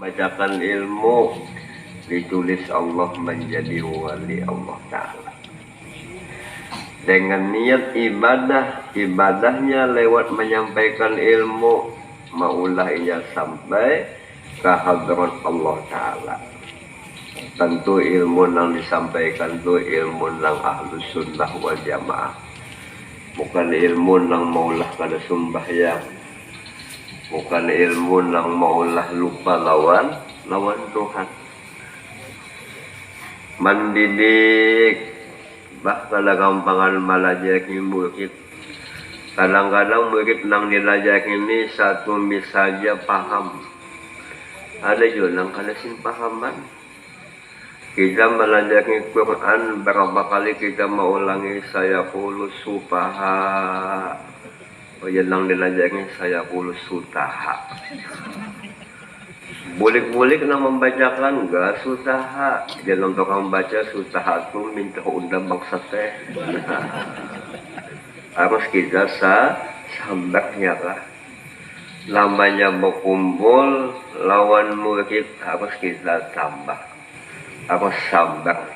Bacakan ilmu ditulis Allah menjadi wali Allah Ta'ala. Dengan niat ibadah, ibadahnya lewat menyampaikan ilmu, maulah ia sampai ke hadrat Allah Ta'ala. Tentu ilmu yang disampaikan itu ilmu yang ahlus sunnah wal jamaah, bukan ilmu yang maulah kada sembahyang, bukan ilmu yang maulah lupa lawan Tuhan. Mendidik bahkan gampangan malajaki murid. Kadang-kadang murid nang dilajak ini satu saja paham, ada juga nang kada sin pahaman. Kita melajaki Quran berapa kali kita mengulangi saya kulus supaha, yang dilajaki saya kulus sutaha. Boleh-boleh kena membacakan enggak sutaha. Jangan untuk membaca sutaha itu minta undang bangsa teh. Harus kita sambaknya lah. Lamanya berkumpul lawan murid harus kita tambah. Harus sabar.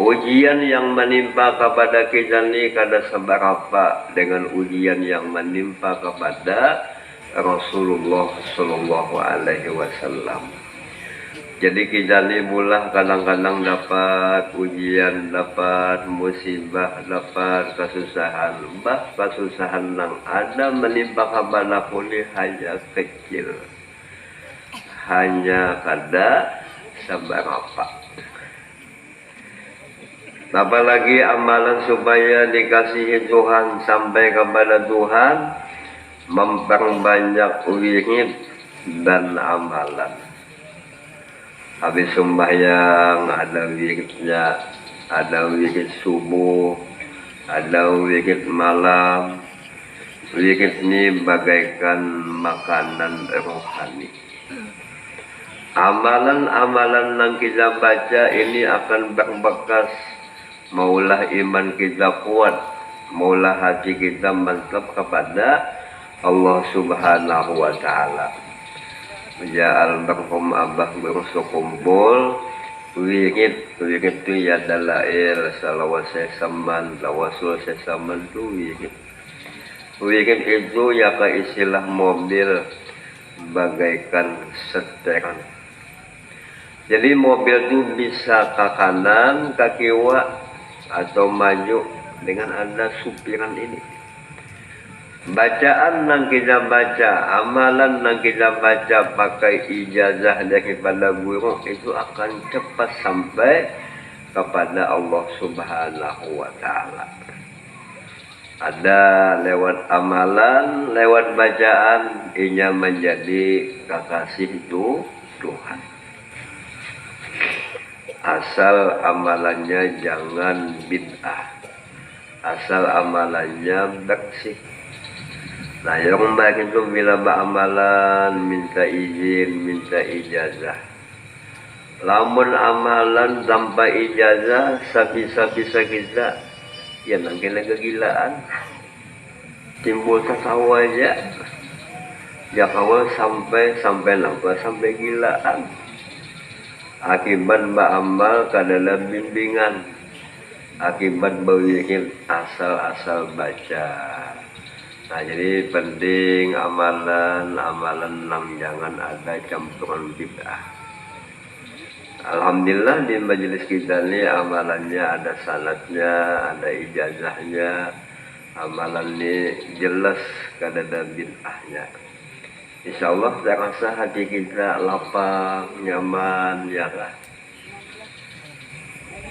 Ujian yang menimpa kepada kita ini kada seberapa dengan ujian yang menimpa kepada Rasulullah Sallallahu Alaihi Wasallam. Jadi kita ini mulai kadang-kadang dapat ujian, dapat musibah, dapat kesusahan. Kesusahan yang ada menimpa kepada kuli hanya kecil, hanya kada seberapa. Apalagi amalan supaya dikasihi Tuhan sampai kepada Tuhan, memperbanyak wirid dan amalan. Habis sembahyang ada wiridnya, ada wirid subuh, ada wirid malam. Wirid ini bagaikan makanan rohani. Amalan-amalan yang kita baca ini akan berbekas. Maulah iman kita kuat, maulah hati kita mantap kepada Allah Subhanahu wa Ta'ala. Ja'al berkum abah berusuh kumpul wirid itu ya dalail salawat sesaman, tawasul sesaman itu wirid itu ya ke istilah mobil bagaikan seteran. Jadi mobil itu bisa ke kanan, ke kiri atau maju dengan ada supiran ini. Bacaan yang kita baca, amalan yang kita baca pakai ijazah daripada guru itu akan cepat sampai kepada Allah Subhanahu wa Ta'ala. Ada lewat amalan, lewat bacaan, inya menjadi kekasih itu Tuhan. Asal amalannya jangan bid'ah, asal amalannya bersih. Nah, yang baik itu bila beramalan minta izin, minta ijazah. Lamun amalan tanpa ijazah, bisa-bisa kita, ya nanti kegilaan. Timbul tertawa aja. Ya kawal sampai nampak sampai gilaan. Akibat beramal ke dalam bimbingan, akibat berwirid asal-asal baca. Nah, jadi penting amalan yang jangan ada campuran bid'ah. Alhamdulillah di majelis kita ini amalannya ada sanadnya, ada ijazahnya. Amalan ini jelas kada ada bid'ahnya. Insyaallah saya rasa hati kita lapang, nyaman, ya kan?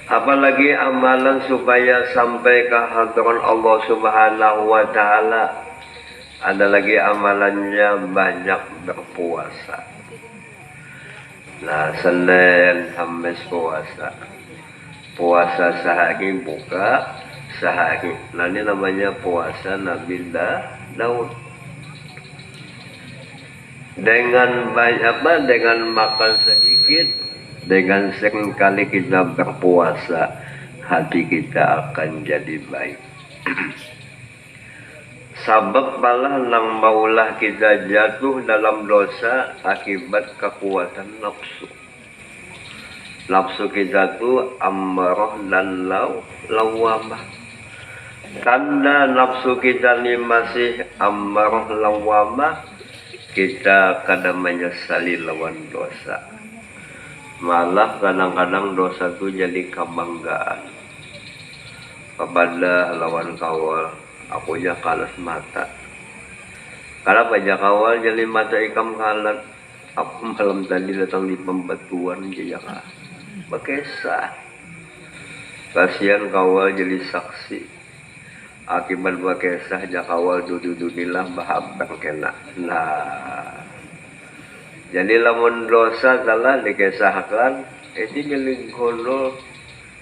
Apalagi amalan supaya sampai ke hadirat Allah Subhanahu wa Ta'ala. Ada lagi amalannya banyak berpuasa. Nah, Senin Kamis puasa. Puasa sehari buka sehari. Nah, ini namanya puasa Nabi Daud. Dengan banyak dengan makan sedikit, dengan sering kali kita berpuasa, hati kita akan jadi baik. Sabab malah nang maulah kita jatuh dalam dosa akibat kekuatan nafsu. Nafsu kita tu ammarah dan lawamah. Tanda nafsu kita ni masih ammarah lawamah, kita kadang menyesali lawan dosa. Malah kadang-kadang dosa tu jadi kebanggaan kepada lawan kawal. Akunya kalas mata. Kalau baca kawal jadi mata ikam kalat. Aku malam tadi datang di pembatuan jejak bekesah. Kasihan kawal jadi saksi. Akibat bekesah jak kawal duduk-dudukilah bahabang kena. Nah, jadi lamun dosa telah dikesahkan, itu jadi kono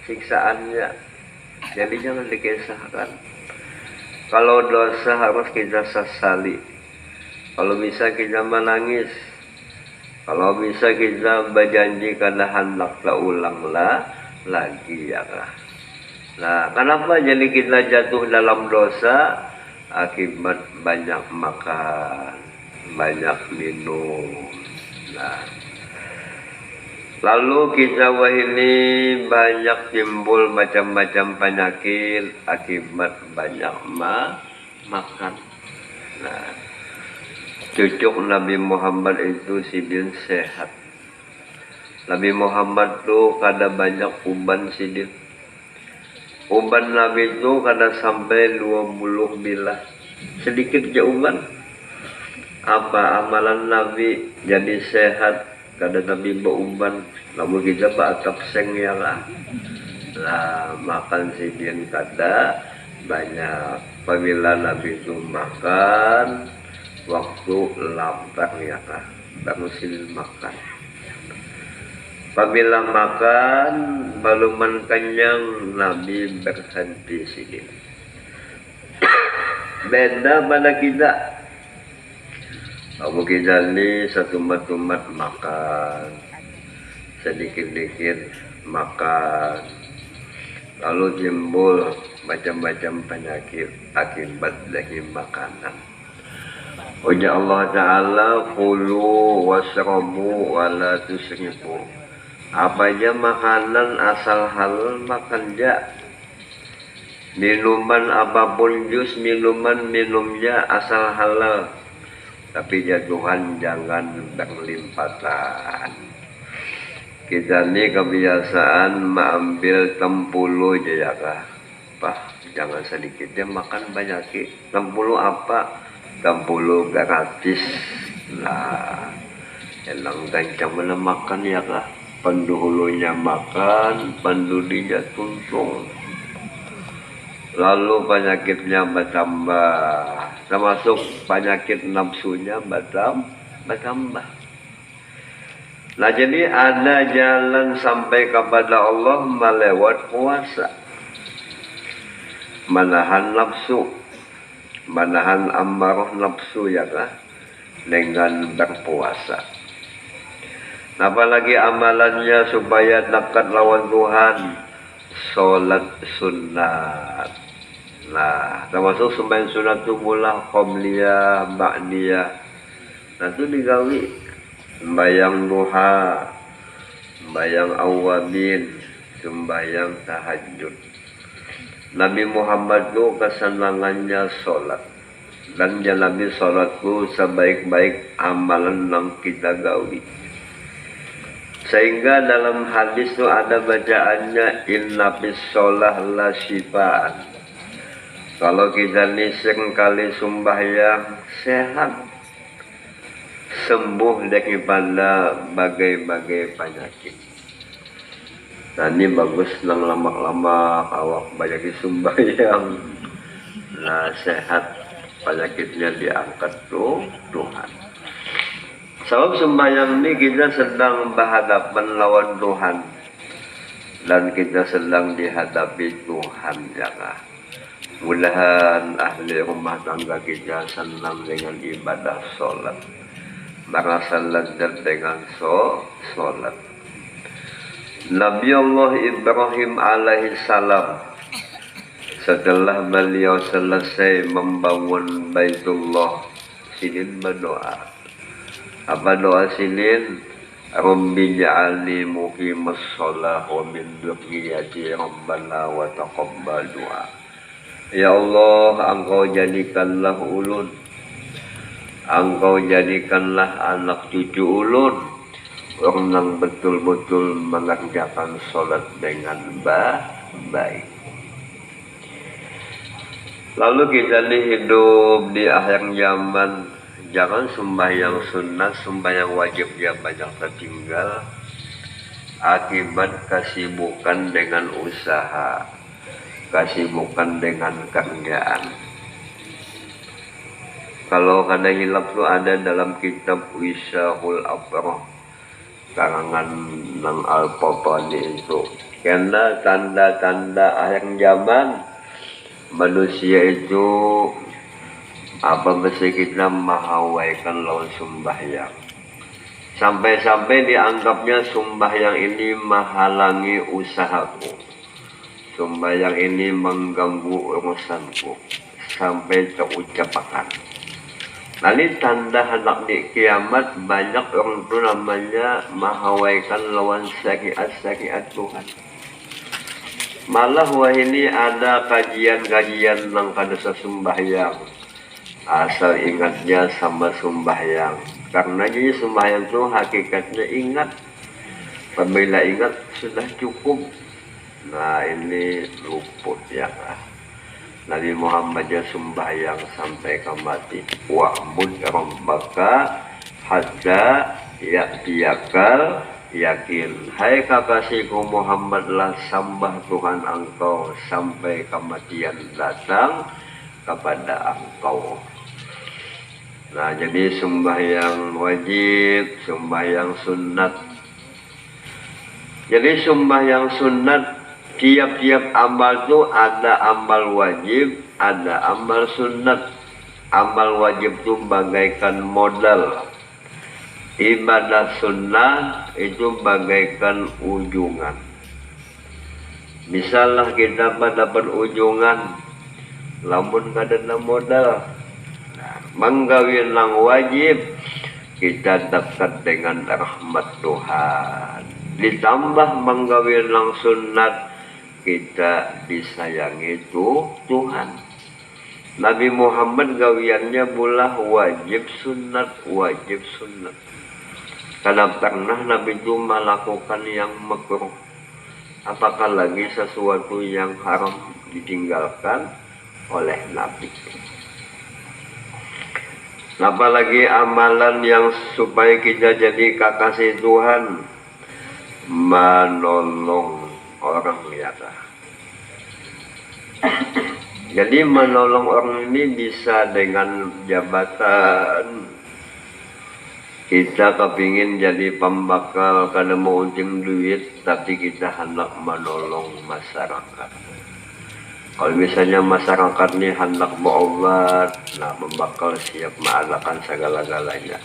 siksaannya. Jadi jangan dikesahkan. Kalau dosa harus kita sesali. Kalau bisa kita menangis. Kalau bisa kita berjanji karena hendak teulanglah lagi ya kah. Nah, kenapa jadi kita jatuh dalam dosa? Akibat banyak makan, banyak minum. Nah, lalu kita ini banyak timbul macam-macam penyakit akibat banyak makan. Nah, cucuk Nabi Muhammad itu sidin sehat. Nabi Muhammad tuh kada banyak uban sidin. Uban Nabi itu kada sampai 20 bilah. Sedikit je uban. Apa amalan Nabi jadi sehat? Kada Nabi beruban, namun kita bakap seng ya lah. Nah, makan sidin kada banyak. Apabila Nabi itu makan, waktu lapar ya lah, baru sidin makan. Apabila makan, baluman kenyang, Nabi berhenti sidin. Beda pada kita. Kamu kita ni satumat-tumat makan, sedikit-sedikit makan, lalu timbul macam-macam penyakit akibat dari makanan. Ujar Allah Ta'ala, kulu wasrabu wala tusrifu. Apa aja makanan asal halal makan ja. Minuman apapun jus minuman minumnya asal halal. Tapi jatuhan jangan berlimpatan. Kita ni kebiasaan mengambil tempulu je ya kah. Jangan sedikit dia makan banyak. Tempulu apa? Tempulu gratis. Nah, elang gancang mana makan ya kah. Pendahulunya makan, pendulinya tuntung. Lalu penyakitnya bertambah, termasuk penyakit nafsunya bertambah. Nah, jadi ada jalan sampai kepada Allah melewat puasa. Menahan nafsu, menahan amarah nafsu ya kah, dengan berpuasa. Apalagi amalannya supaya dekat lawan Tuhan, sholat sunat. Nah, termasuk sembahyang sunat itu mula qobliyah, ba'diyah. Nah, itu digawi sembahyang duha, sembahyang awabin, sembahyang tahajud. Nabi Muhammad itu kesenangannya sholat. Dan Nabi sholat itu sebaik-baik amalan yang kita gawi. Sehingga dalam hadis itu ada bacaannya inna bis sholah la syifaan. Kalau kita ni sekali sembahyang sehat, sembuh daripada bagai-bagai penyakit. Nah, ini bagus nang lama-lama awak banyak sembahyang. Nah, sehat penyakitnya diangkat tuh Tuhan. Sebab sembahyang ini kita sedang berhadapan lawan Tuhan. Dan kita sedang dihadapi Tuhan ya kah. Mudahan ahli rumah tangga kita senang dengan ibadah sholat. Merasa lezat dengan sholat. Nabi Allah Ibrahim alaihi salam Setelah beliau selesai membangun Baitullah, Sidin berdoa. Apa doa Sidin? Rabbi ja'alni muqimas shalah wa min dzurriyyati rabbana wa taqabbal du'a. Ya Allah, Engkau jadikanlah ulun, Engkau jadikanlah anak cucu ulun orang yang betul-betul mengerjakan sholat dengan baik. Lalu kita nih hidup di akhir zaman, jangan sembahyang sunnah, sembahyang wajib ya banyak tertinggal akibat kesibukan dengan usaha, kesibukan dengan kerjaan. Kalau kada hilap tuh ada dalam kitab Wisahul Afrah karangan Nang Al-Fatani itu, karena tanda-tanda akhir zaman manusia itu apa mesti kita mahawaikan lawan sembahyang, sampai-sampai dianggapnya sembahyang ini menghalangi usahaku, sembahyang ini mengganggu urusanku, sampai terucapkan. Nanti tanda hendak di kiamat banyak orang itu namanya mahawaikan lawan syariat Tuhan. Malah wah ini ada kajian-kajian yang kada sembahyang, asal ingatnya sama sembahyang. Karena jadi sembahyang itu hakikatnya ingat, apabila ingat sudah cukup. Nah ini luput ya. Nabi Muhammad ya sembahyang sampai ke mati. Wa'bud rabbaka hatta ya'tiyakal yakin. Hai kekasihku Muhammadlah, sembah Tuhan engkau sampai kematian datang kepada engkau. Nah jadi sembahyang wajib, sembahyang sunat. Jadi sembahyang sunat, tiap-tiap amal itu ada amal wajib, ada amal sunat. Amal wajib itu bagaikan modal. Ibadah sunnah itu bagaikan ujungan. Misalnya kita dapat ujungan, lamun kada ada modal. Nah, menggawin lang wajib, kita dekat dengan rahmat Tuhan. Ditambah menggawin lang sunnat, kita disayangi itu Tuhan. Nabi Muhammad gawiannya bulah wajib sunat. Karena pernah Nabi itu melakukan yang makruh, apakah lagi sesuatu yang haram ditinggalkan oleh Nabi. Apalagi amalan yang supaya kita jadi kekasih Tuhan, menolong orang biasa. Jadi menolong orang ini bisa dengan jabatan. Kita kepingin jadi pembakal karena mau unting duit, tapi kita hendak menolong masyarakat. Kalau misalnya masyarakat ini hendak berobat, nah pembakal siap mengadakan segala-galanya.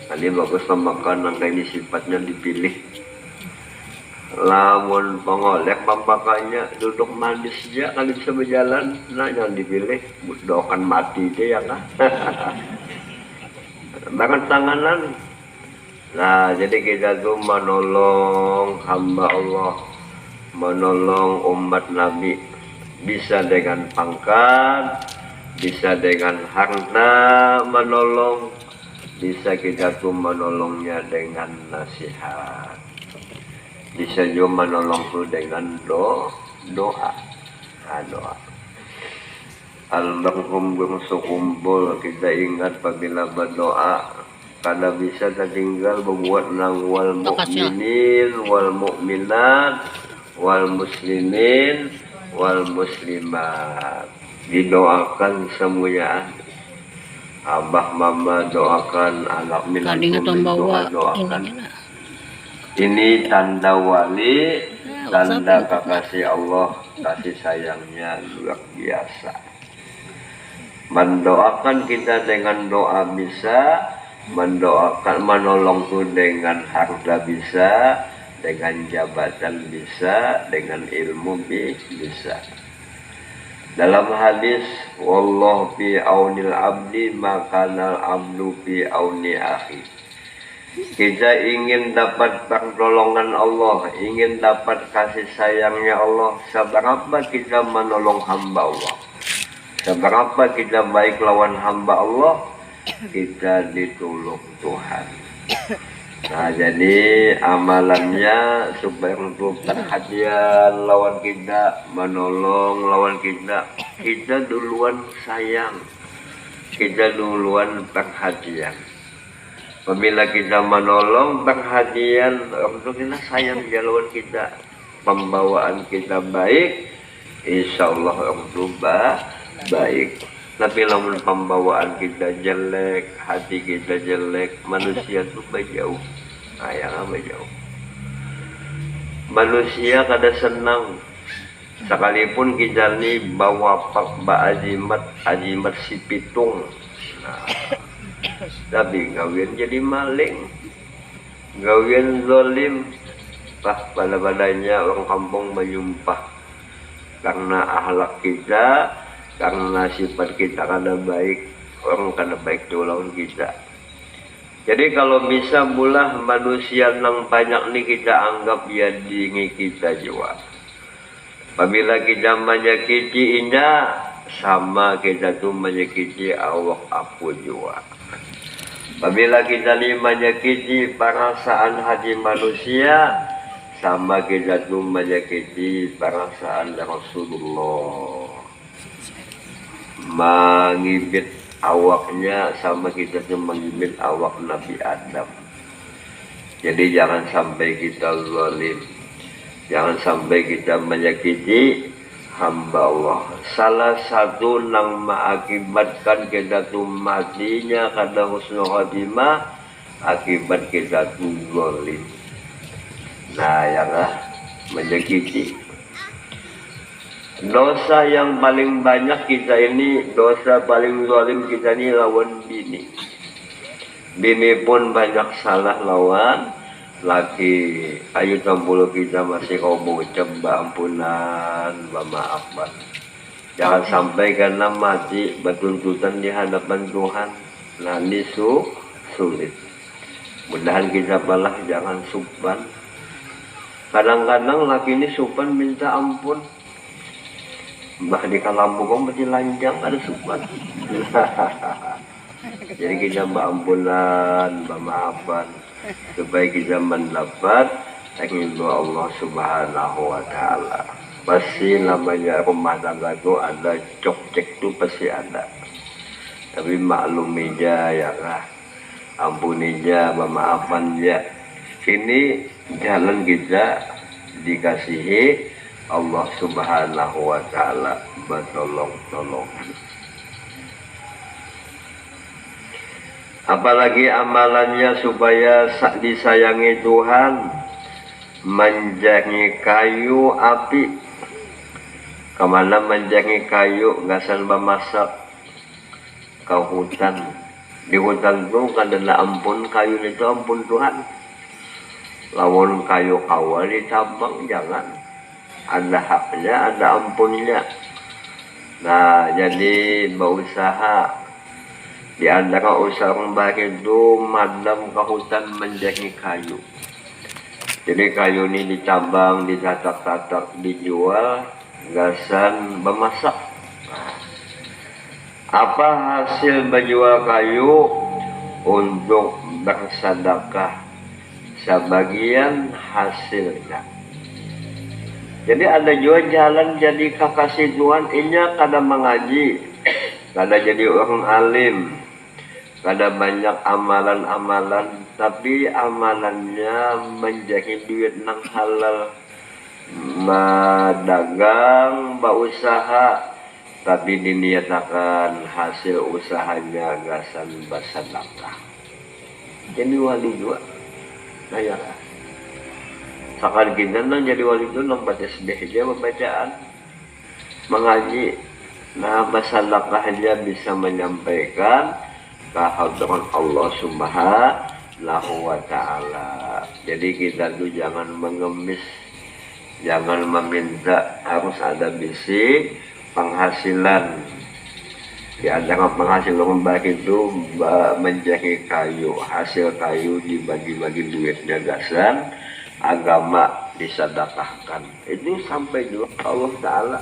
Nanti bagus pembakal yang ini sifatnya dipilih. Lamun pengolek pembakalnya duduk manis aja kali bisa berjalan, nah jangan dipilih, doakan mati dia ya kan. Bahkan tanganan. Nah jadi kita tuh menolong hamba Allah, menolong umat Nabi, bisa dengan pangkat, bisa dengan harta menolong, bisa kita tuh menolongnya dengan nasihat, bisa juga menolong tuh dengan doa. Almarhum bangsa kumpul, kita ingat apabila berdoa, kada bisa tertinggal berbuat nang wal mu'minin wal mu'minat wal muslimin wal muslimat. Didoakan semuanya. Abah mama doakan, anak minum doakan. Ini tanda wali, tanda kekasih Allah, kasih sayangnya luar biasa. Mendoakan kita dengan doa bisa, mendoakan menolong itu dengan harta bisa, dengan jabatan bisa, dengan ilmu bisa. Dalam hadis, wallahu fi aunil abdi makanal abdu fi auni akhi. Kita ingin dapat pertolongan Allah, ingin dapat kasih sayangnya Allah, seberapa kita menolong hamba Allah, seberapa kita baik lawan hamba Allah, kita ditolong Tuhan. Nah, jadi amalannya supaya untuk perhatian lawan kita, menolong lawan kita duluan sayang, kita duluan perhatian. Apabila kita menolong, perhatian, untuk kita sayang lawan kita, pembawaan kita baik, insya Allah untuk baik. Tapi lamun pembawaan kita jelek, hati kita jelek, manusia itu jauh. Nah, yang jauh. Manusia kada senang. Sekalipun kita ni bawa pak ajimat si pitung. Nah, tapi gawian jadi maling, gawian zolim. Pada-padanya orang kampung menyumpah karena akhlak kita, karena sifat kita kada baik, orang kada baik tu lawan kita. Jadi kalau bisa mulah manusia yang banyak ni kita anggap ya dingi kita jua. Apabila kita menyakiti inya, sama kita tu menyakiti awak aku jua. Apabila kita ni menyakiti perasaan hati manusia, sama kita tu menyakiti perasaan Rasulullah. Mengibit awaknya sama kita tuh mengibit awak Nabi Adam. Jadi jangan sampai kita zalim, jangan sampai kita menyakiti hamba Allah. Salah satu yang mengakibatkan kita tuh matinya kada husnul khotimah, akibat kita tuh zalim. Nah, yang menyakiti. Dosa yang paling banyak kita ini, dosa paling zalim kita ini lawan bini. Bini pun banyak salah lawan laki. Ayo tampulu kita masih kau mengucap ampunan, maafan. Jangan sampai karena mati bertuntutan di hadapan Tuhan. Nah, ini sulit. Mudahan kita balah jangan supan. Kadang-kadang laki ini supan minta ampun. Bah di kalambu kau masih lanjang ada supan. Jadi kita ampunan, maafan supaya kita mendapat ridho Allah Subhanahu wa taala. Pasti namanya rumah tangga itu ada cok-cek itu pasti ada. Tapi maklum aja ya lah. Ampuni aja, maafan aja. Ini jalan kita dikasihi Allah Subhanahu wa taala bertolong-tolong. Apalagi amalannya supaya disayangi Tuhan, menjangi kayu api. Kemana menjangi kayu, gasan memasak ke hutan. Di hutan itu kadang ampun kayu itu ampun Tuhan. Lawan kayu kawal ditabang jangan. Ada haknya, ada ampunnya. Nah, jadi berusaha di antara usaha orang baik itu madam ke hutan menjangi kayu. Jadi kayu ini dicabang, ditatak-tatak, dijual, gasan memasak. Nah, apa hasil menjual kayu? Untuk bersedekah sebagian hasilnya. Jadi ada juga jalan jadi kekasih Tuhan, inya kada mengaji, kada jadi orang alim, kada banyak amalan-amalan, tapi amalannya menjadi duit nang halal, dagang, berusaha, tapi diniatakan hasil usahanya gasan bersedekah. Jadi wali juga, kayak sekarang kita jadi wali itu baca sedih aja pembacaan, mengaji. Nah, bersedekahnya bisa menyampaikan kehadiran Allah Subhanahu wa taala. Jadi kita tuh jangan mengemis, jangan meminta harus ada bisik, penghasilan. Di antara penghasilan bagi itu menjadi kayu, hasil kayu dibagi-bagi duitnya gasan, agama disedekahkan. Itu sampai juga Allah Ta'ala.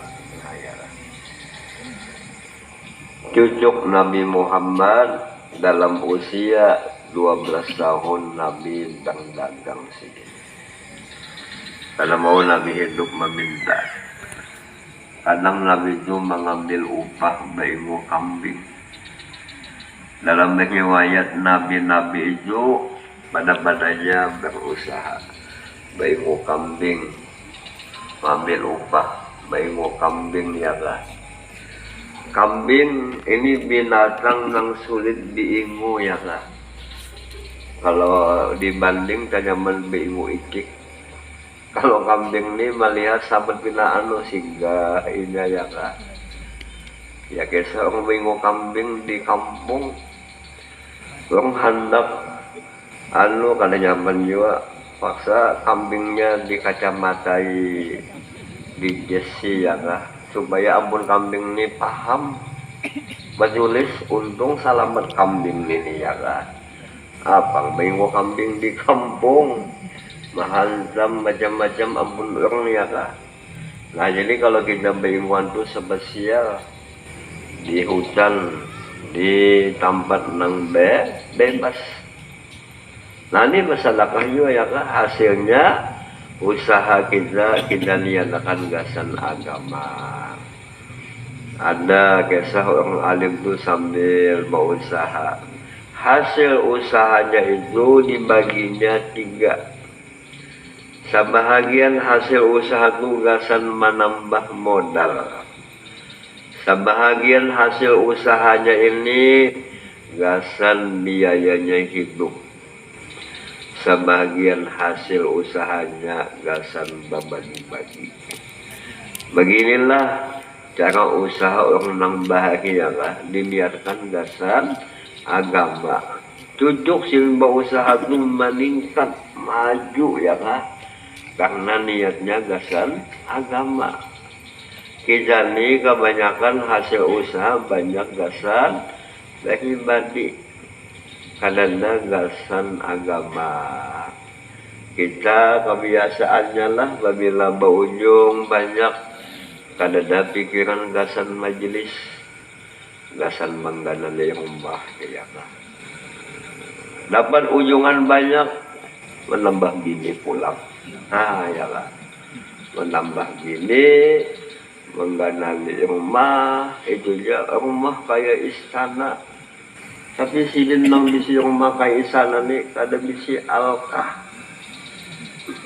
Cucuk Nabi Muhammad dalam usia 12 tahun Nabi dagang sih. Karena mau Nabi hidup meminta. Kadang Nabi itu mengambil upah baingu kambing. Dalam riwayat Nabi-Nabi itu pada-padanya berusaha baingu kambing, mengambil upah baingu kambing ya lah. Kambing ini binatang yang sulit diingu ya lah. Kalau dibanding kanyaman baingu ikik. Kalau kambing ini melihat sahabat binaan sehingga ini ya kak. Ya kisah orang bingung kambing di kampung. Orang hendak kada nyaman juga. Paksa kambingnya dikacamatai di jesi ya kak. Supaya ampun kambing ini paham. Menulis untung selamat kambing ini ya kak. Apa bingung kambing di kampung. Mahantam macam-macam ampun orang ya kak. Nah jadi kalau kita beringuan itu spesial di hutan, di tempat nang bebas. Nah ini masalah juga ya kak, hasilnya usaha kita niatakan gasan agama. Ada kisah orang alim itu sambil berusaha. Hasil usahanya itu dibaginya 3. Sebahagian hasil usaha tugasan menambah modal. Sebahagian hasil usahanya ini gasan biayanya hidup. Sebahagian hasil usahanya gasan berbagi-bagi. Beginilah cara usaha orang yang bahagia lah. Dilihatkan gasan agama. Tujuh silba usaha itu meningkat maju ya kak. Karena niatnya gasan agama. Kita ini kebanyakan hasil usaha banyak gasan pribadi. Karena gasan agama. Kita kebiasaannya lah apabila berujung banyak kadang pikiran gasan majelis, gasan menggana rumah ya kan. Dapat ujungan banyak menambah bini pulang. Nah ya lah, menambah bini, menggana rumah, itu dia rumah kayak istana. Tapi sidin nang bisi rumah kayak istana nih, kada bisi alkah.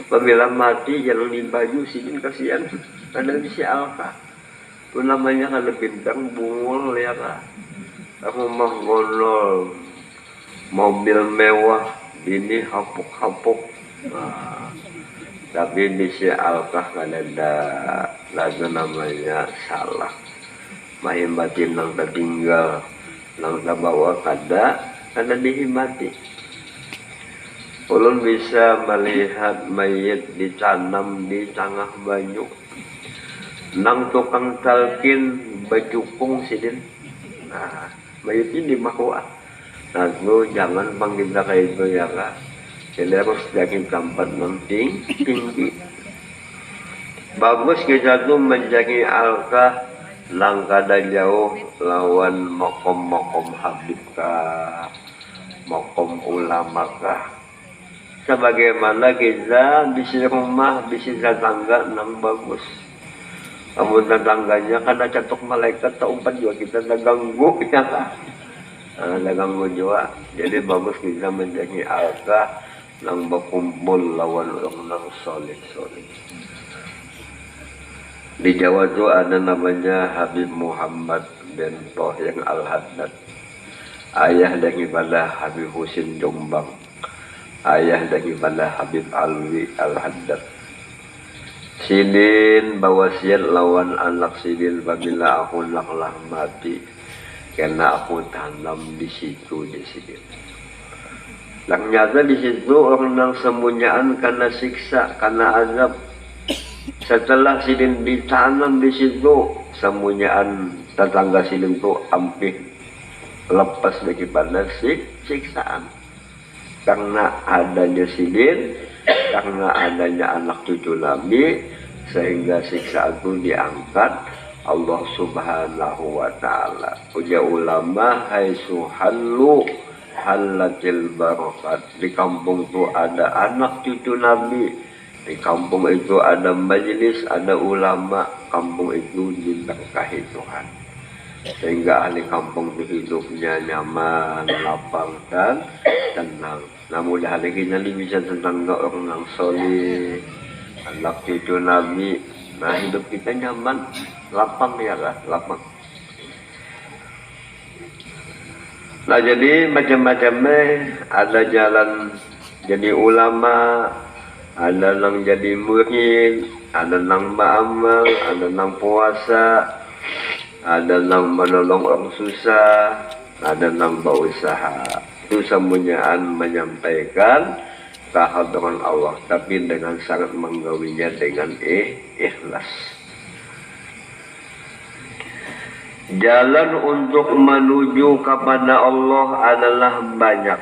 Apabila mati jangan di baju sidin kasihan, kada bisi alkah. Itu namanya kada bintang bungul ya kah. Rumah gondol, mobil mewah, bini hapuk-hapuk. Nah, tapi bisi alkah kan ada lagu namanya salah. Mahimatin nang tertinggal, nang terbawa kada dihimati. Ulun bisa melihat mayit ditanam di tengah banyu. Nang tukang talkin bajukung sidin. Nah, mayit ini mahwa. Nah, jangan panggil kayak itu ya kak. Jadi harus jadi tempat yang tinggi. Bagus kita tuh menjadi alkah langkah dan jauh lawan makom-makom habib kah, makom ulama kah. Sebagaimana kita bisa rumah, bisa tetangga yang bagus. Kamu tetangganya karena catuk malaikat tak umpat juga kita terganggu ya kah. Terganggu juga. Jadi bagus kita menjadi alkah nang berkumpul lawan orang nang solid. Di Jawa itu ada namanya Habib Muhammad bin Thohir Al-Haddad. Ayah daripada Habib Husin Jombang. Ayah daripada Habib Alwi Al-Haddad. Sidin bawasiat lawan anak sidin apabila aku naklah mati. Karena aku tanam di situ di sidin. Ternyata di situ orang yang sembunyian karena siksa, karena azab. Setelah silin ditanam di situ, semuanyaan tetangga silin itu hampir lepas daripada siksaan. Karena adanya silin, karena adanya anak cucu Nabi, sehingga siksaan itu diangkat Allah Subhanahu wa ta'ala. Punya ulama, haitsu hallu halatil barakat. Di kampung itu ada anak cucu Nabi, di kampung itu ada majelis, ada ulama, kampung itu diberkahi Tuhan. Sehingga ahli kampung itu hidupnya nyaman, lapang dan tenang. Namun hari ini bisa tentang orang yang soleh, anak cucu Nabi. Nah, hidup kita nyaman, lapang ya lah, lapang. Nah, jadi macam-macamnya, ada jalan jadi ulama, ada yang jadi murid, ada yang beramal, ada yang puasa, ada yang menolong orang susah, ada yang berusaha. Itu semuanya menyampaikan kehadiran Allah, tapi dengan sangat menggawinya dengan ikhlas. Jalan untuk menuju kepada Allah adalah banyak.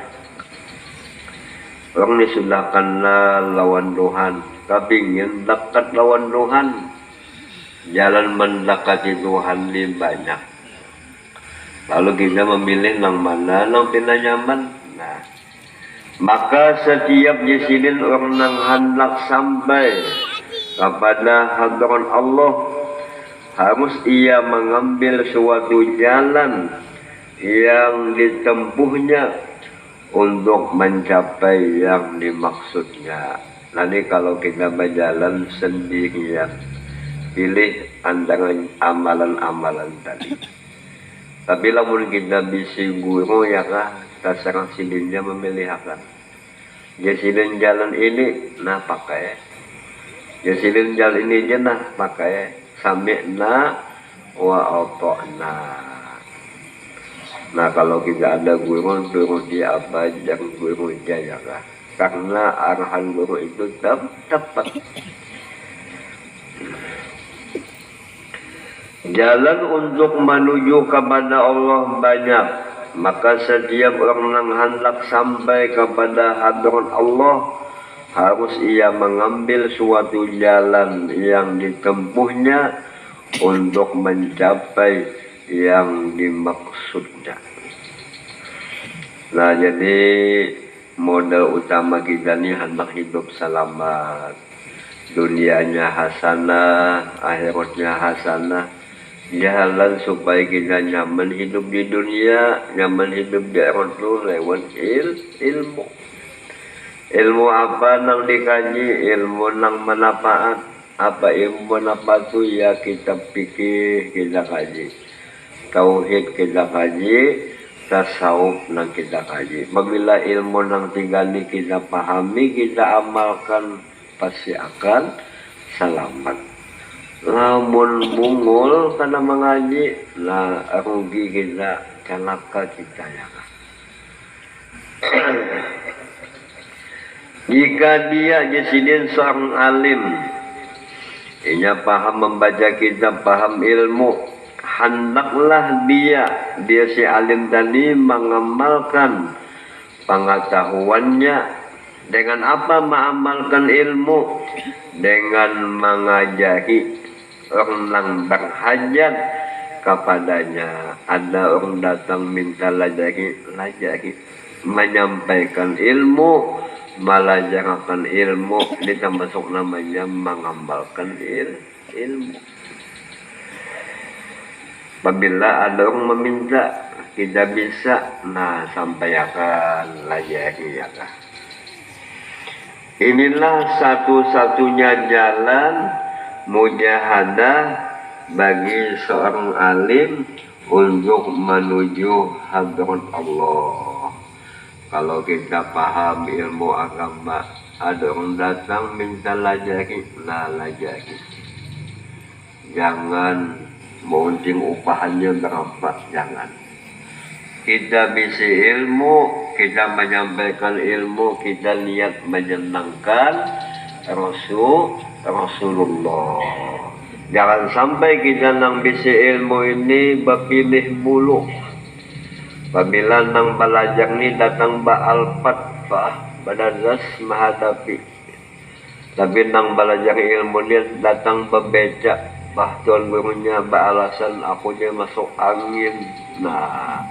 Orang ini sudah kenal lawan Tuhan, tapi ingin dekat lawan Tuhan. Jalan mendekati Tuhan ini banyak. Lalu kita memilih yang mana, yang tidak nyaman. Nah, maka setiap jesidin orang yang hendak sampai kepada hadirat Allah, harus ia mengambil suatu jalan yang ditempuhnya untuk mencapai yang dimaksudnya. Nanti kalau kita berjalan sendirian, pilih antara amalan-amalan tadi. Tapi lamun kita bisa guru ya kah, terserah silinnya memilih akan. Ya silin jalan ini, nah pakai. Ya silin jalan ini aja nah pakai. Sami'na wa ata'na. Nah kalau kita ada guru, dia apa yang guru dia ya kah. Karena arahan guru itu tepat. Jalan untuk menuju kepada Allah banyak. Maka setiap orang yang hendak sampai kepada hadirat Allah, harus ia mengambil suatu jalan yang ditempuhnya untuk mencapai yang dimaksudnya. Nah jadi modal utama kita ini hendak hidup selamat, dunianya hasanah, akhiratnya hasanah. Jalan supaya kita nyaman hidup di dunia, nyaman hidup di akhirat itu lewat ilmu. Ilmu apa nang dikaji, ilmu nang manfaat. Apa ilmu manfaat itu ya kita pikir, kita kaji. Tauhid kita kaji, tasawuf nang kita kaji. Apabila ilmu nang tinggal ini kita pahami, kita amalkan, pasti akan selamat. Lamun bungul karena mengaji, lah rugi kita, celaka kita ya. Jika dia jesidin seorang alim, ia paham membaca kitab, paham ilmu, hendaklah dia si alim tadi mengamalkan pengetahuannya. Dengan apa mengamalkan ilmu? Dengan mengajari orang yang berhajat kepadanya. Ada orang datang minta lajari, menyampaikan ilmu, melajarkan ilmu, ini termasuk namanya mengamalkan ilmu. Apabila ada orang meminta, kita bisa, nah sampaikan lajari ya kah. Inilah satu-satunya jalan mujahadah bagi seorang alim untuk menuju hadirat Allah. Kalau kita paham ilmu agama, ada orang datang minta lajari, nah lajari. Jangan mounting upahannya berapa, jangan. Kita bisa ilmu, kita menyampaikan ilmu, kita niat menyenangkan, Rasulullah. Jangan sampai kita nang bisi ilmu ini bapilih bulu. Apabila nang belajar ni datang ba'al fatfah badazas mahadapi. Tapi nang belajar ilmu ni datang bebeca. Bahkan gurunya ba'alasan aku dia masuk angin. Nah,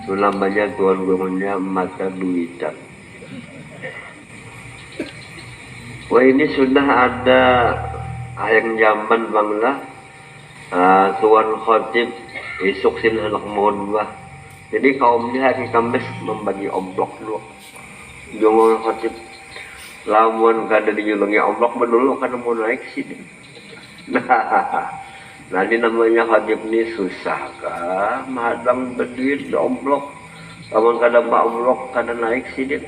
itu namanya tuan gurunya mata duitan. Wah, ini sudah ada akhir zaman banglah. Tuan khotib isuk sin anak mohon bah. Jadi kaumnya hari Kamis membagi omblok dulu. Jangan khotib lamun kada dijulungi omblok dulu kan mau naik sini. Nah ini namanya khotib ini susah kah? Madang berduit di omblok. Lamun kada omblok kada naik sini.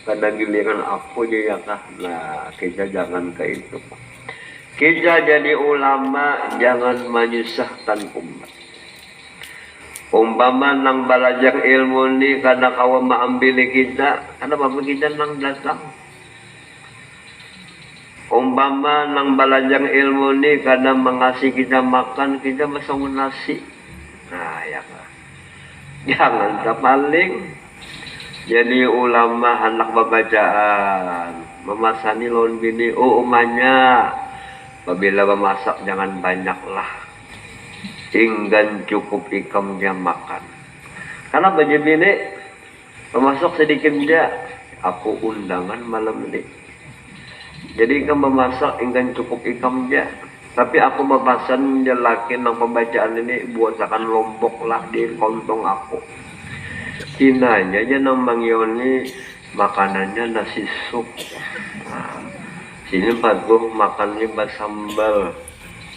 Kada giliran aku aja ya kah? Nah kita jangan ke itu. Kita jadi ulama jangan menyusahkan umat. Umpama nang belajar ilmu ni kada kawa maambil kita, kada apa kita nang datang. Umpama nang belajar ilmu ni kada mengasih kita makan, kita masang nasi. Nah ya kah? Jangan terpaling. Jadi ulama anak babacaan, memasani lawan bini, umanya. Apabila memasak jangan banyaklah. Tinggal cukup ikam dia makan. Karena baju bini memasak sedikit dia. Aku undangan malam ini. Jadi ikam memasak ingin cukup ikam dia. Tapi aku memesan dia laki nang pembacaan ini buatakan lombok lah di kontong aku. Tinanya aja nang mangyoni makanannya nasi sup. Nah, sini patuh makannya basambal.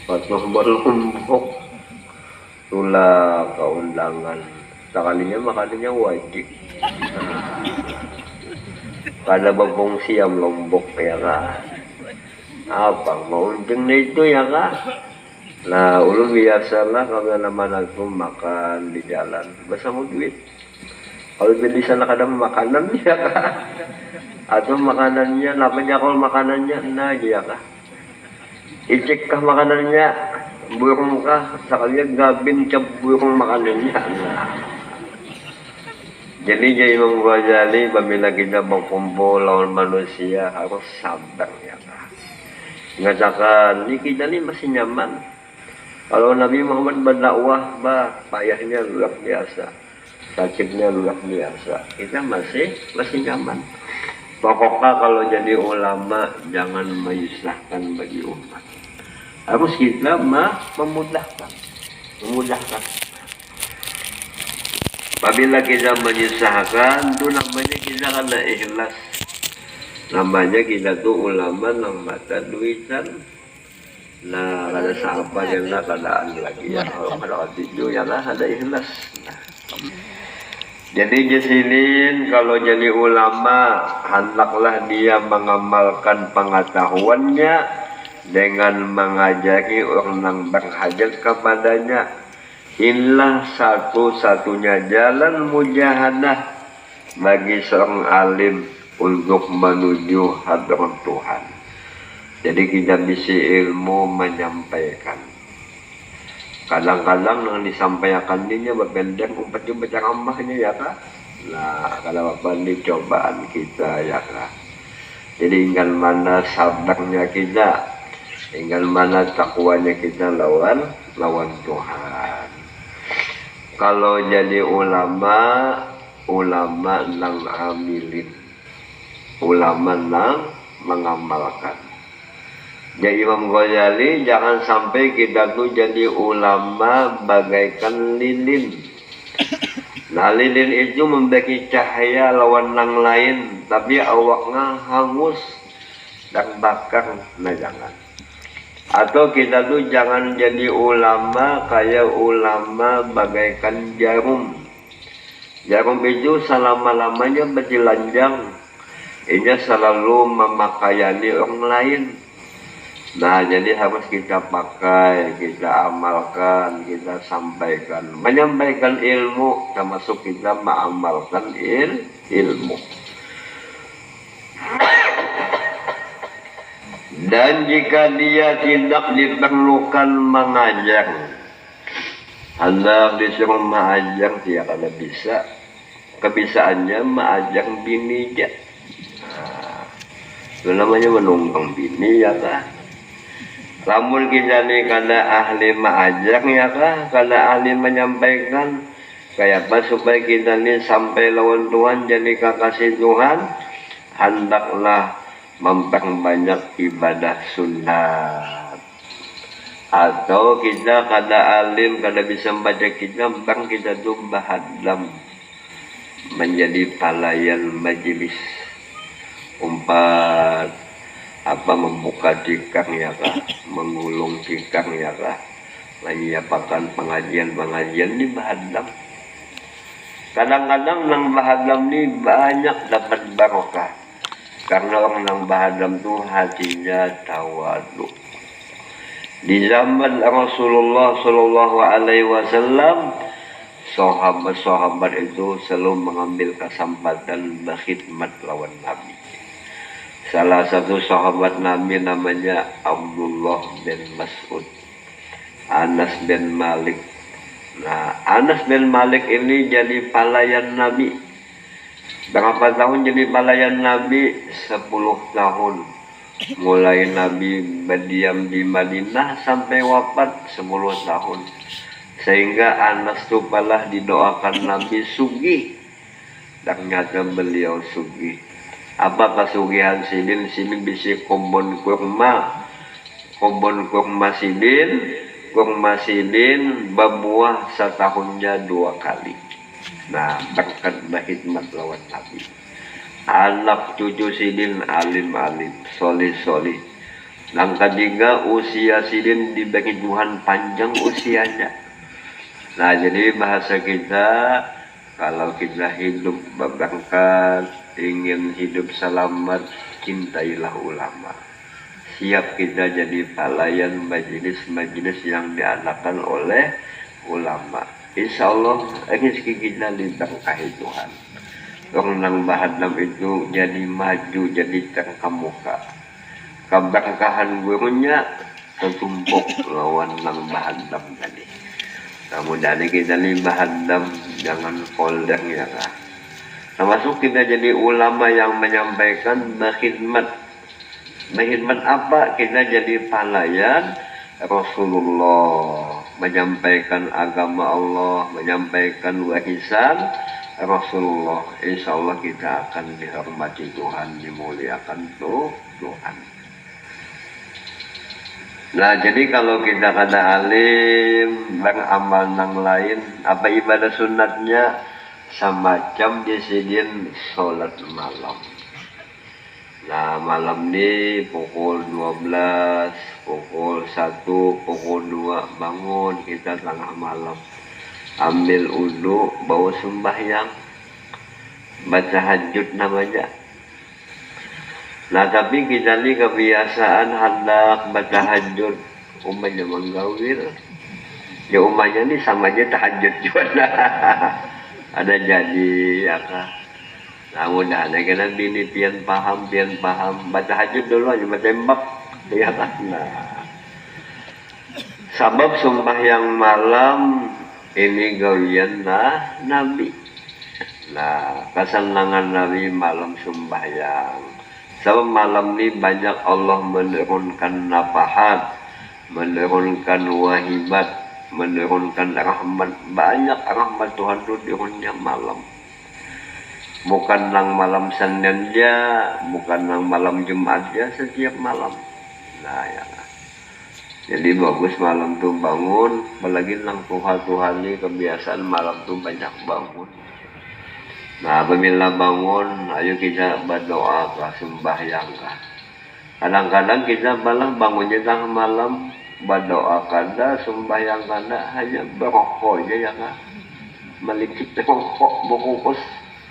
Patuh berlombok. Itulah keundangan. Sekalinya makanannya wajib. Kada berfungsi yang lombok ya kak. Apa mau unjeng itu ya kak? Nah ulun biasalah kalau nama aku makan di jalan bersama duit. Kalau di sana kadang makanan ya kak. Atau makanannya namanya kalau makanannya nah ya kak. Icik kah makanannya? Burung kah sekalian gabin cap burung makanannya. Nah. Jadi Imam Ghazali apabila kita berkumpul lawan manusia harus sabar ya kak. Ngatakan ini kita ini masih nyaman. Kalau Nabi Muhammad berdakwah payahnya luar biasa, sakitnya luar biasa. Kita masih nyaman. Pokoknya kalau jadi ulama jangan menyusahkan bagi umat. Harus kita memudahkan. Apabila kita menyusahkan, itu namanya kita kena ikhlas. Namanya kita tuh ulama nang mata duitan. Nah, kada siapa yang kadaan lagi ya. Kalau kada itu ya lah ada ikhlas. Nah. Jadi jasinin kalau jadi ulama, hendaklah dia mengamalkan pengetahuannya dengan mengajari orang berhajat kepadanya. Inilah satu-satunya jalan mujahadah bagi seorang alim untuk menuju hadrat Tuhan. Jadi kita bisa ilmu menyampaikan. Kadang-kadang yang disampaikan ini berpendek umpatnya berceramahnya ya kak. Nah kalau apa ini cobaan kita ya kak. Jadi ingin mana sabarnya kita. Tinggal mana takwanya kita lawan Tuhan. Kalau jadi ulama nang amilin, ulama nang mengamalkan. Jadi Imam Ghazali jangan sampai kita tuh jadi ulama bagaikan lilin. Nah lilin itu membagi cahaya lawan nang lain, tapi awaknya hangus dan bakar. Nah jangan. Atau kita tuh jangan jadi ulama kayak ulama bagaikan jarum. Jarum itu selama-lamanya berjelanjang. Ini selalu memakaiani orang lain. Nah jadi harus kita pakai, kita amalkan, kita sampaikan. Menyampaikan ilmu termasuk kita mengamalkan ilmu. Dan jika dia tidak diperlukan mengajar, hendak disuruh mengajar dia kada bisa. Kebisaannya mengajar bini dia. Itu namanya menunggang bini ya kah. Lamun kita ni kada ahli mengajar ya kah, kada ahli menyampaikan. Kayak apa supaya kita ni sampai lawan Tuhan jadi kekasih Tuhan, hendaklah memperbanyak ibadah sunat. Atau kita kada alim, kada bisa membaca kitab, bang kita tu bahadlam menjadi pelayan majelis, umpat apa membuka tikar ya kah, mengulung tikar ya kah, menyiapkan pengajian di bahadlam. Kadang-kadang nang bahadlam ni banyak dapat barokah, karena orang nang bahadlam tu hatinya tawadu. Di zaman Rasulullah Shallallahu Alaihi Wasallam, sahabat-sahabat itu selalu mengambil kesempatan berkhidmat lawan Nabi. Salah satu sahabat Nabi namanya Abdullah bin Mas'ud, Anas bin Malik. Nah, Anas bin Malik ini jadi pelayan Nabi. Berapa tahun jadi pelayan Nabi? 10 tahun. Mulai Nabi berdiam di Madinah sampai wafat 10 tahun. Sehingga Anas itu malah didoakan Nabi sugih. Ternyata beliau sugih. Apa kesugihan sidin? Sidin bisa kebun kurma sidin. Kurma sidin berbuah setahunnya 2 kali. Nah, berkat berkhidmat lawan Nabi. Anak cucu sidin alim-alim, solih-solih. Yang ketiga, usia sidin dibagi Tuhan panjang usianya. Nah, jadi bahasa kita, kalau kita hidup berberkat, ingin hidup selamat, cintailah ulama. Siap kita jadi pelayan majelis-majelis yang diadakan oleh ulama. Insya Allah rezeki kita diberkahi Tuhan. Orang nang bahadlam itu jadi maju, jadi terkemuka. Keberkahan gurunya tertumpuk lawan nang bahadlam tadi. Mudah kita ni bahadlam jangan folder ya kah. Termasuk kita jadi ulama yang menyampaikan berkhidmat. Berkhidmat apa? Kita jadi pelayan Rasulullah, menyampaikan agama Allah, menyampaikan warisan Rasulullah. Insya Allah kita akan dihormati Tuhan, dimuliakan Tuhan. Nah, jadi kalau kita kada alim, beramal nang lain, apa ibadah sunatnya semacam disidin sholat malam. Nah, malam ni pukul 12, pukul 1, pukul 2 bangun kita tengah malam. Ambil uduk, bawa sembahyang, baca hajud namanya. Nah, tapi kita ni kebiasaan hendak baca hajud, umpamanya menggawil. Ya umpamanya ni sama aja tahajud juga. Ada jadi ya kah? Nah, mudah-mudahan kita bini pian paham. Baca hajud dulu aja, baca embab. Ya kan? Nah, sebab sembahyang malam ini gawian Nabi. Nah, kesenangan Nabi malam sembahyang. Sebab malam ini banyak Allah menurunkan nafahat, menurunkan wahibat, menurunkan rahmat. Banyak rahmat Tuhan itu turunnya malam. Bukan nang malam Senin dia, bukan nang malam Jumat dia, setiap malam. Nah, ya. Jadi bagus malam tuh bangun, apalagi nang Tuhan ini kebiasaan malam tuh banyak bangun. Nah, apabila bangun, ayo kita berdoa kah, sembahyang kah. Kadang-kadang kita malah bangunnya tengah malam, berdoa kada, sembahyang kada, hanya berokok aja ya kah. Melikit rokok, berkukus,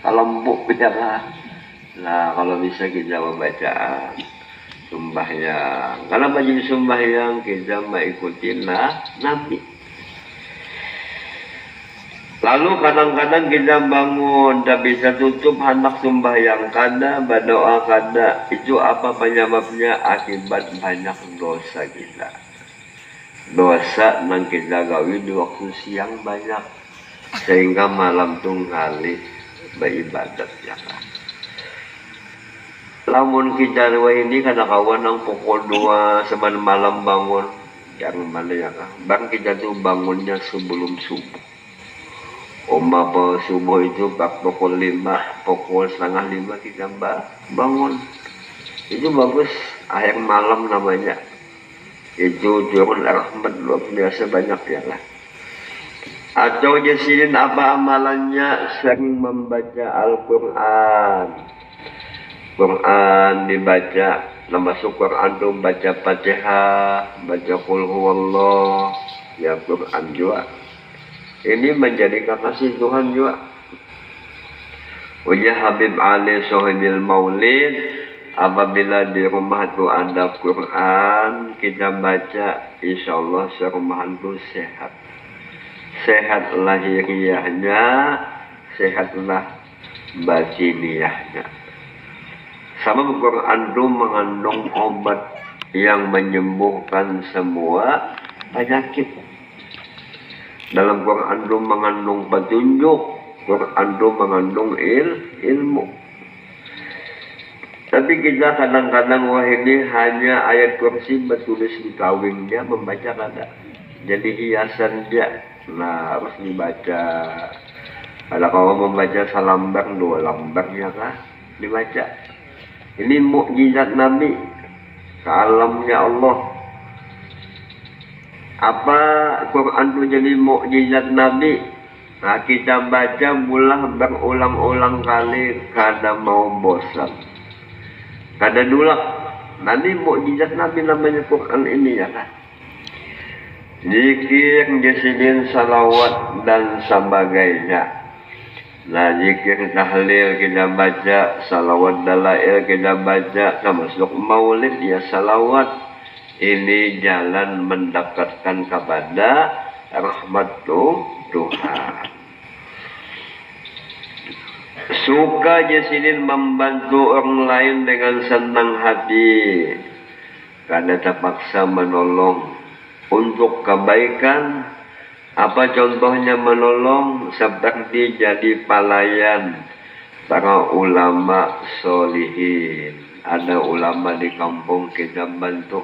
kalembuk ya kah. Nah, kalau bisa kita membaca sembahyang. Kalau baju sembahyang kita mengikuti Nabi. Lalu kadang-kadang kita bangun, tak bisa tutup hendak sembahyang kada, berdoa kada. Itu apa penyebabnya? Akibat banyak dosa kita. Dosa yang kita gawi di waktu siang banyak, sehingga malam tuh ngalih beribadat ya kan. Lamun kita ini kada kawan nang pukul 2 seban malam bangun, jangan mana ya kan. Bang kita tuh bangunnya sebelum subuh. Apa subuh itu pukul 5, pukul setengah 5 kita bangun. Itu bagus, akhir malam namanya. Itu turun rahmat luar biasa banyak ya lah. Atau jasirin apa amalannya? Sering membaca Al-Quran. Quran dibaca, masuk Quran itu baca Fatihah, baca Qul Huwallah, ya Quran juga. Ini menjadi kekasih Tuhan juga. Uja Habib Ali Sohibil Maulid, apabila di rumah itu ada Quran, kita baca, insya Allah serumahan itu sehat. Sehat lahiriahnya, sehatlah batiniahnya. Sama Quran itu mengandung obat yang menyembuhkan semua penyakit. Dalam Quran itu mengandung petunjuk, Quran itu mengandung ilmu. Tapi kita kadang-kadang wah ini hanya ayat kursi bertulis di kawingnya membaca kada. Jadi hiasan dia, nah harus dibaca. Kalau kau membaca salambar 2 lembar ya kah? Dibaca. Ini mukjizat Nabi, kalamnya Allah. Apa Quran itu jadi mukjizat Nabi? Nah, kita baca mulai berulang-ulang kali, kada mau bosan, kada dulak. Nanti mukjizat Nabi namanya Quran ini ya kan. Zikir, jasidin, salawat dan sebagainya. Nah, zikir tahlil kita baca, salawat dalail kita baca, termasuk maulid ya salawat. Ini jalan mendekatkan kepada rahmat Tuhan. Suka jasinin membantu orang lain dengan senang hati, karena terpaksa menolong untuk kebaikan. Apa contohnya menolong? Seperti jadi pelayan para ulama solihin. Ada ulama di kampung kita bantu,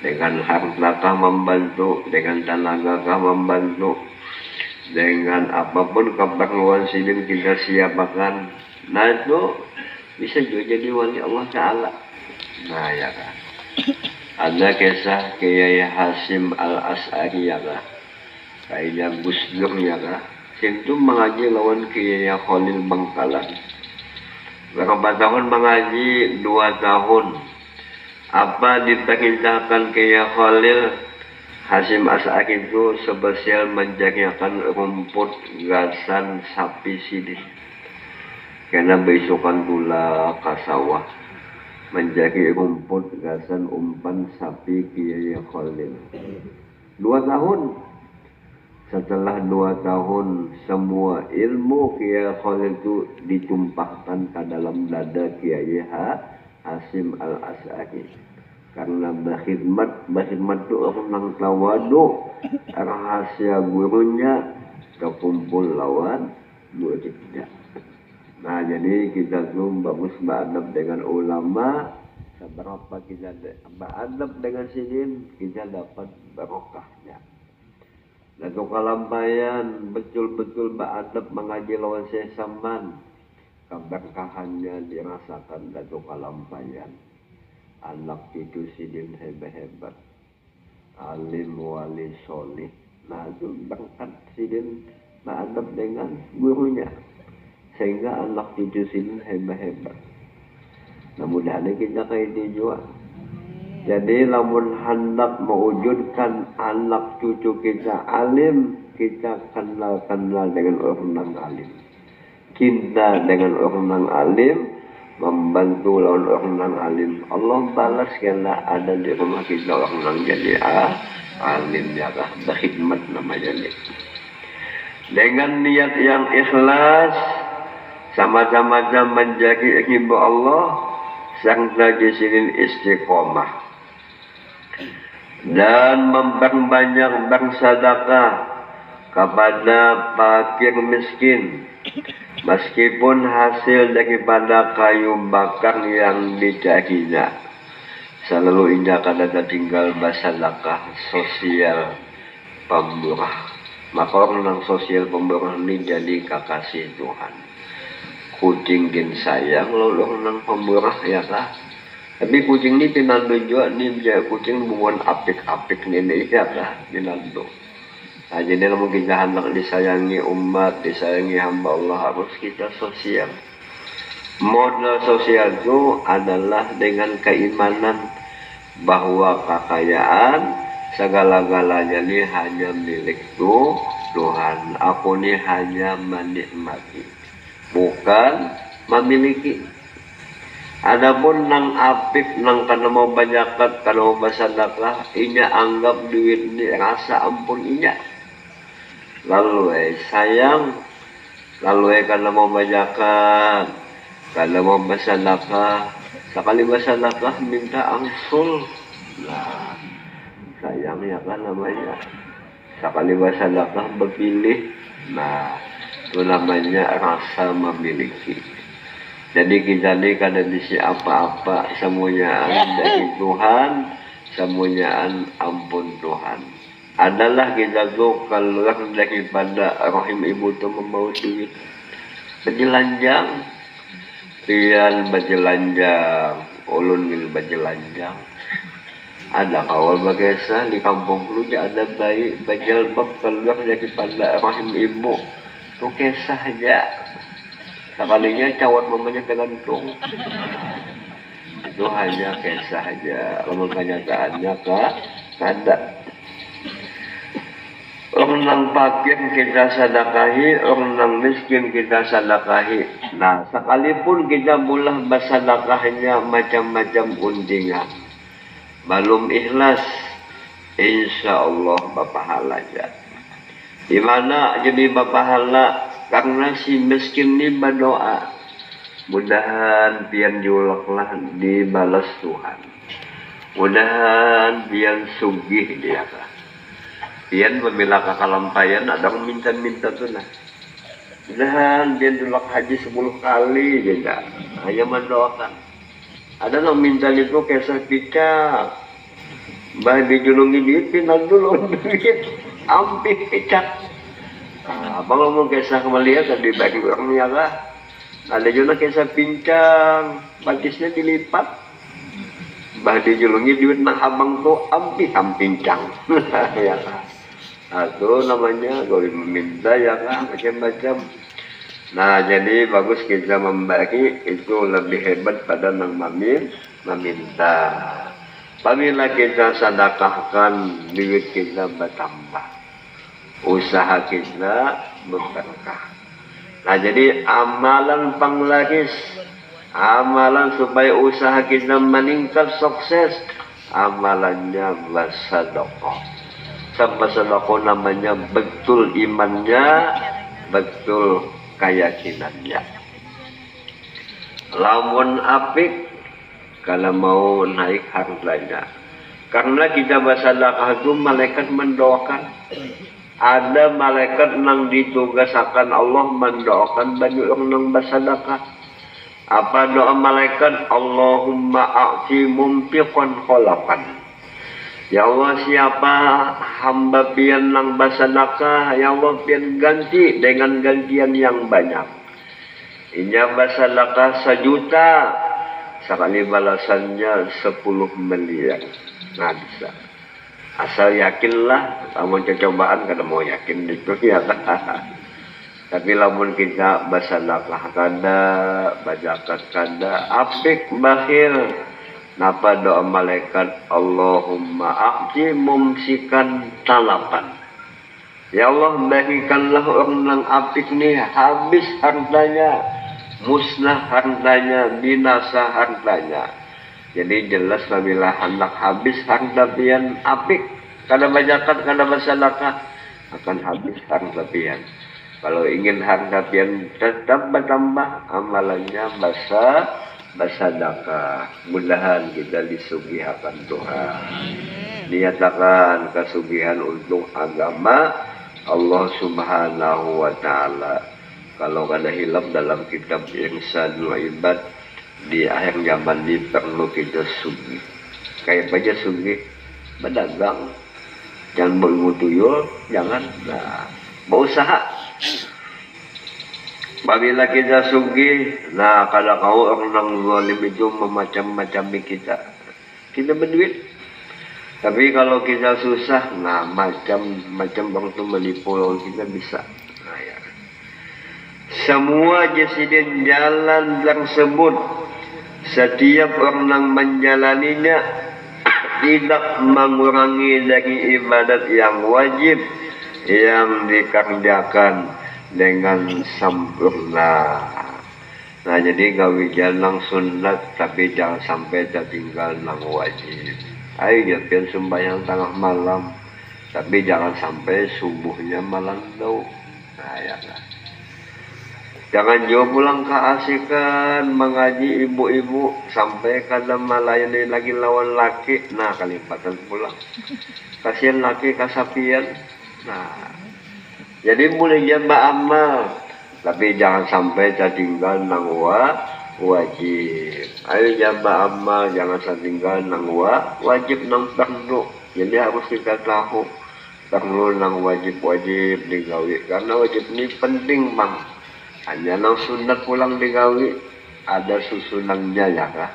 dengan harta kah membantu, dengan tenaga kah membantu, dengan apapun keperluan sidin kita siapkan. Nah itu bisa juga jadi wali Allah Ta'ala. Nah ya kan. Ada kisah Kiai Hasim Al-As'ari ya kan. Kayaknya Gus Dur ya kan. Itu mengaji lawan Kiai Khalil Bangkalan. Berapa tahun mengaji? 2 tahun. Apa diperintahkan Kiai Khalil Hasim As'ari itu spesial menjadikan rumput gasan sapi sidin. Karena besokan pula ke sawah menjadi rumput gasan umpan sapi Kiai Khalil. 2 tahun. Setelah 2 tahun semua ilmu Kiai Khalil itu ditumpahkan ke dalam dada Kiai Hasim Al-As'ari. Karena berkhidmat itu orang tawadu, rahasia gurunya terkumpul lawan muridnya. Nah jadi kita tuh bagus beradab dengan ulama. Seberapa kita beradab dengan sidin, kita dapat barokahnya. Datuk Kalampayan betul-betul beradab mengaji lawan sesaman. Keberkahannya dirasakan Datuk Kalampayan. Anak itu sidin hebat-hebat, alim wali solih. Nah itu berkat sidin beradab dengan gurunya, sehingga anak itu sidin hebat-hebat. Nah mudah-mudahan kita kayak itu juga. Jadi lamun hendak mewujudkan anak cucu kita alim, kita kenal-kenal dengan orang alim. Cinta dengan orang alim, membantu lawan orang alim. Allah balas karena ada di rumah kita orang jadi alim ya kah, berkhidmat namanya nih. dengan niat yang ikhlas, sama-sama menjadi ibu Allah, sang tajisirin istiqomah dan memperbanyak bersedekah kepada fakir miskin, meskipun hasil daripada kayu bakar yang dijahinya. Selalu indah kadang tinggal bersedekah sosial pemurah. Maka orang sosial pemurah ini jadi kekasih Tuhan. Kucing din sayang lalu orang pemurah ya kah? Tapi kucing ini pinandu juga nih, kucing bukan apik-apik nih ya kah? Pinandu. Nah, jadi mungkin hendak disayangi umat, disayangi hamba Allah, harus kita sosial. Modal sosial itu adalah dengan keimanan bahwa kekayaan segala-galanya ini hanya milik Tuhan. Aku ini hanya menikmati, bukan memiliki. Adapun nang apik nang kana mau banyakat, kana mau bersedekah, inya anggap duit ini rasa ampun inya. Lalu sayang, lalu karena mau banyakan, karena mau bersedekah, sekali bersedekah minta angsul. Nah, sayang ya kan namanya. Sekali bersedekah berpilih. Nah, itu namanya rasa memiliki. Jadi kita ini kada bisa apa-apa, semuanya dari Tuhan, semuanya ampun Tuhan. Adalah kita tuh keluar daripada rahim ibu tuh membawa duit berjelanjang, pian berjelanjang, ulun mil berjelanjang. Ada kawal bagesa di kampung lu ada bayi berjilbab keluar daripada rahim ibu tuh kesah aja. Sekalinya cawat mamanya tergantung. Itu hanya kesah aja. Kalau kenyataannya kada. Orang nang fakir kita sedekahi, orang nang miskin kita sedekahi. Nah, sekalipun kita boleh bersedekahnya macam-macam undingan, belum ikhlas, insya Allah berpahala aja. Di mana jadi berpahala? Karena si miskin ini berdoa, mudahan pian diulaklah dibalas Tuhan, mudahan pian sugih dia kah. Pian membela kekalampayan, ada yang minta-minta tuh nah. Mudahan pian dulak haji 10 kali juga, hanya mendoakan. Ada yang minta itu kesah picak, bah dijulungi duit pinang dulu duit, ampih picak. Nah, abang ngomong kisah kembali tadi bagi orang niaga. Ada juga kisah pincang, batisnya dilipat. Bah dijulungi duit nak abang tuh am pincang. Ya kan. Nah, itu namanya gue meminta ya kan macam-macam. Nah, jadi bagus kita membagi itu lebih hebat pada nang meminta. Apabila kita sedekahkan duit kita bertambah, usaha kita berberkah. Nah, jadi amalan panglagis, amalan supaya usaha kita meningkat sukses, amalannya bersedekah. Sampai sedekah namanya betul imannya, betul keyakinannya. Lamun apik kalau mau naik harganya. Karena kita bersedekah itu malaikat mendoakan. Ada malaikat nang ditugasakan Allah mendoakan banyak orang nang bersedekah. Apa doa malaikat? Allahumma a'ti mumpiqan khalaqan. Ya Allah, siapa hamba pian nang bersedekah, ya Allah pian ganti dengan gantian yang banyak. Inya bersedekah 1 juta, sekali balasannya 10 miliar. Nah, bisa. Asal yakinlah, namun cobaan kada mau yakin itu ya. Tapi lamun kita bersedekah kada, berzakat kada, apik bakhil. Napa doa malaikat Allahumma a'ti mumsikan talapan. Ya Allah, bagikanlah orang yang apik nih habis hartanya, musnah hartanya, binasa hartanya. Jadi jelas apabila hendak habis harta pian apik, kada berzakat, kada bersedekah, akan habis harta pian. Kalau ingin harta pian tetap bertambah amalannya bersedekah. Mudahan kita disugihakan Tuhan. Niatakan kesugihan untuk agama Allah Subhanahu wa taala. Kalau ada hilaf dalam kitab Ihsanul Ibad, di akhir zaman ini perlu kita sugih. Kayak aja sugih berdagang, jangan mengutuyul, jangan berusaha. Apabila kita sugih, kalau kau orang zalim itu memacam-macami kita berduit. Tapi kalau kita susah, macam bang tu menipu kita bisa. Ya. Semua jasiden jalan tersebut, setiap orang menjalaninya tidak mengurangi dari ibadat yang wajib yang dikerjakan dengan sempurna. Nah, jadi gawi jalan sunat tapi jangan sampai tertinggal nang wajib. Ayo jangan sembahyang tengah malam tapi jangan sampai subuhnya malam dau. Nah, ya kan. Jangan juga pulang keasikan mengaji ibu-ibu sampai kadang melayani lagi lawan laki. Nah, kalimpatan pulang. Kasihan laki kasapian. Nah, jadi boleh jamba amal, tapi jangan sampai tertinggal nang wajib. Ayo jamba amal, jangan tertinggal nang wajib nang perlu. Jadi harus kita tahu perlu nang wajib digawi. Karena wajib ini penting bang. Hanya nang sunat pulang digawi, ada susunannya ya kah?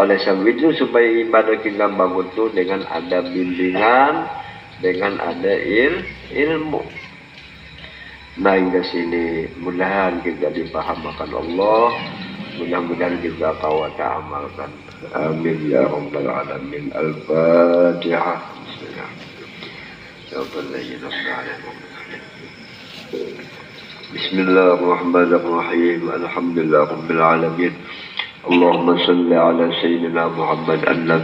Oleh sebab itu supaya ibadah kita bangun itu dengan ada bimbingan, dengan ada ilmu. Nah, hingga sini mudah-mudahan kita dipahamakan Allah, mudah-mudahan kita tawata amalkan. Amin ya rabbal alamin. Al-Fatihah. Bismillahirrahmanirrahim. Alhamdulillah rabbil alamin. Allahumma salli ala sayyidina Muhammad an-nabi